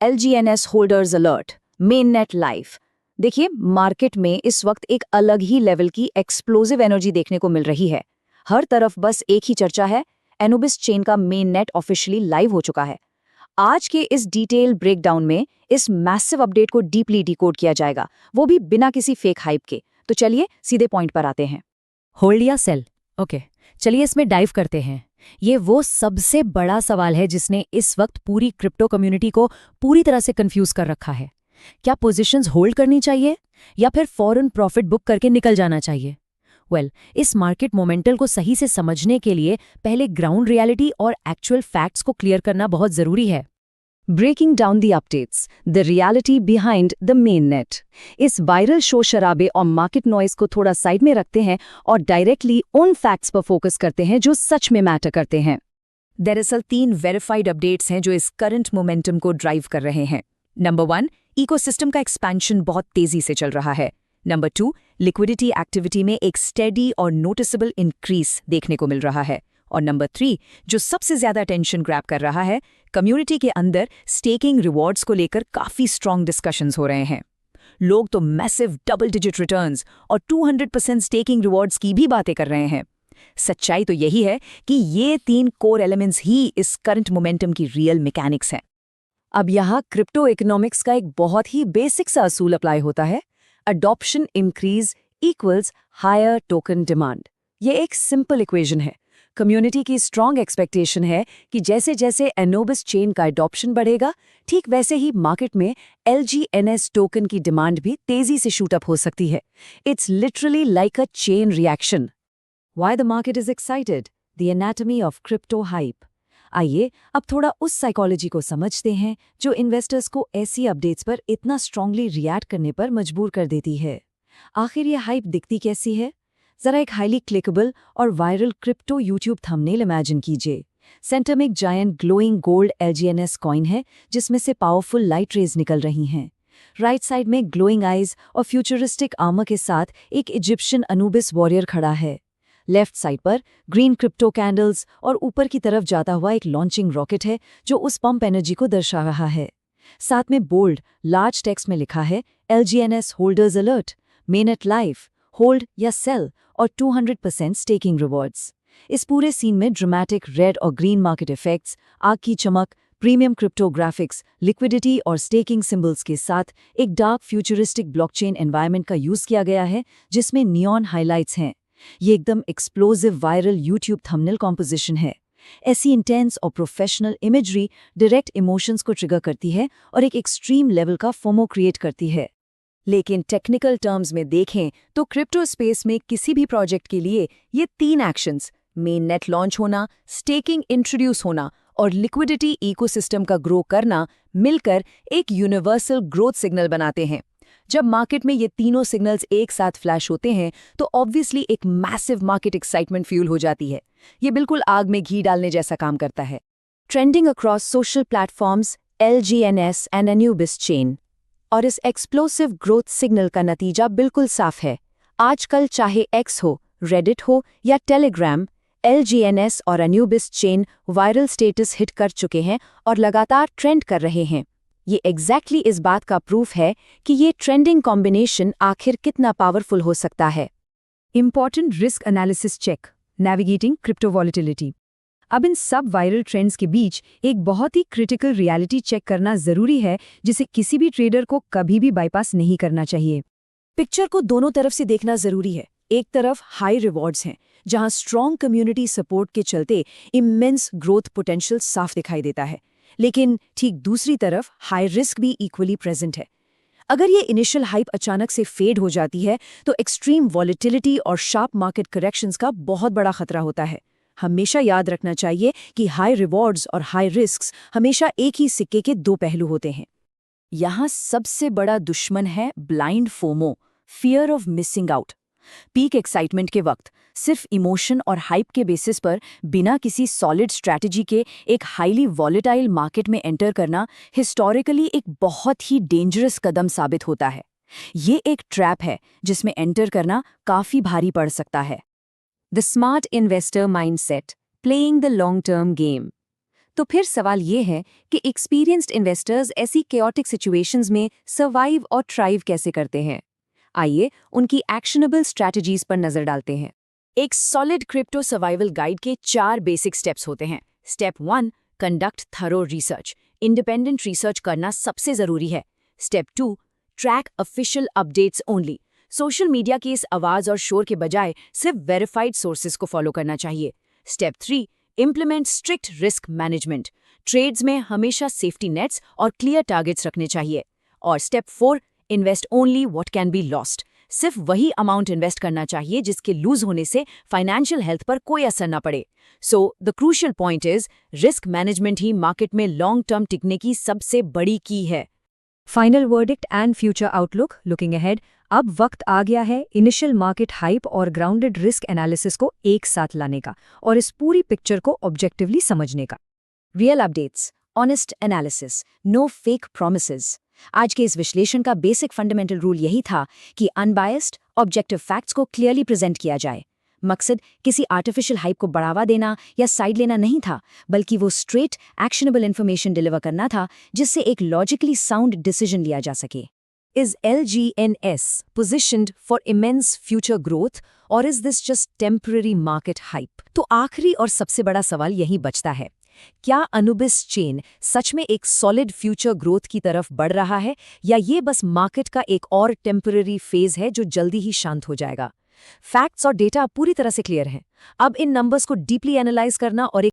LGNS holders alert, main net life. देखिए, market में इस वक्त एक अलग ही लेवल की एक्सप्लोसिव एनर्जी देखने को मिल रही है। हर तरफ बस एक ही चर्चा है, एनोबिस चेन का मेन नेट ऑफिशियली लाइव हो चुका है। आज के इस डिटेल ब्रेकडाउन में इस मैसिव अपडेट को डीपली डिकोड किया जाएगा, वो भी बिना किसी फेक हाइप के। तो चलिए सीधे पॉइंट पर आते हैं। होल्ड या सेल? ओके, चलिए इसमें डाइव करते हैं। ये वो सबसे बड़ा सवाल है जिसने इस वक्त पूरी क्रिप्टो कम्युनिटी को पूरी तरह से कंफ्यूज कर रखा है। क्या पोजीशंस होल्ड करनी चाहिए या फिर फौरन प्रॉफिट बुक करके निकल जाना चाहिए? इस मार्केट मोमेंटल को सही से समझने के लिए पहले ग्राउंड रियलिटी और एक्चुअल फैक्ट्स को क्लियर करना बहुत जरूरी है। Breaking down the updates, the reality behind the main net. इस वायरल शो शराबे और मार्केट नॉइस को थोड़ा साइड में रखते हैं और डायरेक्टली उन फैक्ट्स पर फोकस करते हैं जो सच में मैटर करते हैं। दरअसल 3 वेरीफाइड अपडेट्स हैं जो इस करंट मोमेंटम को ड्राइव कर रहे हैं। नंबर 1, इकोसिस्टम का एक्सपेंशन बहुत तेजी से चल रहा है। नंबर 2, लिक्विडिटी एक्टिविटी में एक स्टेडी और नोटिसेबल इंक्रीज देखने को मिल रहा है। और नंबर 3, जो सबसे ज्यादा अटेंशन ग्रैब कर रहा है, कम्युनिटी के अंदर स्टेकिंग रिवॉर्ड्स को लेकर काफी स्ट्रॉन्ग डिस्कशंस हो रहे हैं। लोग तो मैसिव डबल डिजिट रिटर्न्स और 200% स्टेकिंग रिवॉर्ड्स की भी बातें कर रहे हैं। सच्चाई तो यही है कि ये 3 कोर एलिमेंट्स ही इस करंट मोमेंटम की रियल मैकेनिक्स हैं। अब यहाँ क्रिप्टो इकोनॉमिक्स का एक बहुत ही बेसिक सा असूल अप्लाई होता है, adoption increase equals higher token demand. ये एक सिंपल इक्वेशन है। कम्युनिटी की स्ट्रॉन्ग एक्सपेक्टेशन है कि जैसे जैसे एनोबिस चेन का अडॉप्शन बढ़ेगा, ठीक वैसे ही मार्केट में LGNS टोकन की डिमांड भी तेजी से शूट अप हो सकती है। It's literally like a chain reaction. Why the market is excited? The anatomy of crypto hype. आइए अब थोड़ा उस साइकोलॉजी को समझते हैं जो इन्वेस्टर्स को ऐसी अपडेट्स पर इतना स्ट्रांगली रिएक्ट करने पर मजबूर कर देती है। आखिर ये हाइप दिखती कैसी है? जरा एक हाईली क्लिकेबल और viral crypto YouTube thumbnail imagine कीजिए। सेंटर में एक giant glowing gold LGNS coin है जिसमें से पावरफुल लाइट रेज निकल रही हैं। राइट साइड में ग्लोइंग आइज और फ्यूचरिस्टिक आर्मर के साथ एक इजिप्शियन अनूबिस वॉरियर खड़ा है। लेफ्ट साइड पर ग्रीन क्रिप्टो कैंडल्स और ऊपर की तरफ जाता हुआ एक लॉन्चिंग रॉकेट है जो उस पंप एनर्जी को दर्शा रहा है। साथ में बोल्ड लार्ज टेक्स्ट में लिखा है LGNS holders alert, mainnet life, hold या सेल और 200% स्टेकिंग रिवॉर्ड्स। इस पूरे सीन में ड्रामेटिक रेड और ग्रीन मार्केट इफेक्ट्स, आग की चमक, प्रीमियम क्रिप्टोग्राफिक्स, लिक्विडिटी और स्टेकिंग सिंबल्स के साथ एक डार्क फ्यूचरिस्टिक ब्लॉकचेन एनवायरनमेंट का यूज किया गया है जिसमें नियॉन हाइलाइट्स हैं। ये एकदम explosive viral YouTube thumbnail composition है। ऐसी इंटेंस और प्रोफेशनल इमेजरी डायरेक्ट इमोशंस को ट्रिगर करती है और एक एक्सट्रीम लेवल का फोमो क्रिएट करती है। लेकिन टेक्निकल टर्म्स में देखें तो क्रिप्टो स्पेस में किसी भी प्रोजेक्ट के लिए ये 3 एक्शंस, मेन नेट लॉन्च होना, स्टेकिंग इंट्रोड्यूस होना और लिक्विडिटी इकोसिस्टम का ग्रो करना, मिलकर एक यूनिवर्सल ग्रोथ सिग्नल बनाते हैं। जब मार्केट में ये तीनों सिग्नल्स एक साथ फ्लैश होते हैं तो ऑब्वियसली एक मैसिव मार्केट एक्साइटमेंट फ्यूल हो जाती है। ये बिल्कुल आग में घी डालने जैसा काम करता है। Trending across social platforms, LGNS and एनोबिस चेन। और इस एक्सप्लोसिव ग्रोथ सिग्नल का नतीजा बिल्कुल साफ है। आजकल चाहे X हो, रेडिट हो या टेलीग्राम, LGNS और एनोबिस चेन वायरल स्टेटस हिट कर चुके हैं और लगातार ट्रेंड कर रहे हैं। ये एग्जैक्टली इस बात का प्रूफ है कि ये ट्रेंडिंग कॉम्बिनेशन आखिर कितना पावरफुल हो सकता है। Important risk analysis check, navigating crypto volatility. अब इन सब वायरल ट्रेंड्स के बीच एक बहुत ही क्रिटिकल रियलिटी चेक करना जरूरी है जिसे किसी भी ट्रेडर को कभी भी बाईपास नहीं करना चाहिए। पिक्चर को दोनों तरफ से देखना जरूरी है। एक तरफ हाई रिवॉर्ड्स हैं जहां स्ट्रॉन्ग कम्युनिटी सपोर्ट के चलते इमेंस ग्रोथ पोटेंशियल साफ दिखाई देता है, लेकिन ठीक दूसरी तरफ हाई रिस्क भी इक्वली प्रेजेंट है। अगर ये इनिशियल हाइप अचानक से फेड हो जाती है तो एक्सट्रीम वॉलेटिलिटी और शार्प मार्केट करेक्शंस का बहुत बड़ा खतरा होता है। हमेशा याद रखना चाहिए कि हाई रिवॉर्ड्स और हाई रिस्क्स हमेशा एक ही सिक्के के 2 पहलू होते हैं। यहाँ सबसे बड़ा दुश्मन है blind FOMO, fear of missing out. Peak excitement के वक्त सिर्फ इमोशन और हाइप के बेसिस पर बिना किसी सॉलिड स्ट्रैटेजी के एक हाईली वॉलेटाइल मार्केट में एंटर करना हिस्टोरिकली एक बहुत ही डेंजरस कदम साबित होता है। ये एक ट्रैप है जिसमें एंटर करना काफी भारी पड़ सकता है। The smart investor mindset, playing the long term game. तो फिर सवाल ये है कि एक्सपीरियंस्ड इन्वेस्टर्स ऐसी केओटिक सिचुएशंस में सर्वाइव और थ्राइव कैसे करते हैं। आइए उनकी एक्शनेबल स्ट्रैटेजीज पर नजर डालते हैं। एक सॉलिड क्रिप्टो सर्वाइवल गाइड के 4 बेसिक स्टेप्स होते हैं। Step 1, conduct thorough research. Independent research करना सबसे जरूरी है। Step 2, track official updates only. Social media की इस आवाज और शोर के बजाय सिर्फ वेरीफाइड सोर्सेज को फॉलो करना चाहिए। Step 3, implement strict risk management. Trades में हमेशा सेफ्टी नेट्स और क्लियर टारगेट्स रखने चाहिए। और step 4, invest only what can be lost. सिर्फ वही अमाउंट इन्वेस्ट करना चाहिए जिसके लूज होने से फाइनेंशियल हेल्थ पर कोई असर न पड़े। So the crucial point is, risk management he market में लॉन्ग टर्म टिकने की सबसे बड़ी की है। Final verdict and future outlook. Looking ahead, अब वक्त आ गया है इनिशियल मार्केट हाइप और ग्राउंडेड रिस्क एनालिसिस को एक साथ लाने का और इस पूरी पिक्चर को ऑब्जेक्टिवली समझने का। Real updates, honest analysis, no fake promises. आज के इस विश्लेषण का बेसिक फंडामेंटल रूल यही था कि अनबायस्ड, ऑब्जेक्टिव फैक्ट्स को क्लियरली प्रेजेंट किया जाए। मकसद किसी आर्टिफिशियल हाइप को बढ़ावा देना या साइड लेना नहीं था, बल्कि वो स्ट्रेट, एक्शनेबल इन्फॉर्मेशन डिलीवर करना था जिससे एक लॉजिकली साउंड डिसीजन लिया जा सके। Is LGNS positioned for immense future growth or is this just temporary market hype? तो आखिरी और सबसे बड़ा सवाल यही बचता है, क्या अनुबिस चेन सच में एक सॉलिड फ्यूचर ग्रोथ की तरफ बढ़ रहा है या ये बस मार्केट का एक और टेम्पररी फेज है जो जल्दी ही शांत हो जाएगा? फैक्ट्स और डेटा पूरी तरह से क्लियर हैं। अब इन नंबर्स को डीपली एनालाइज करना और एक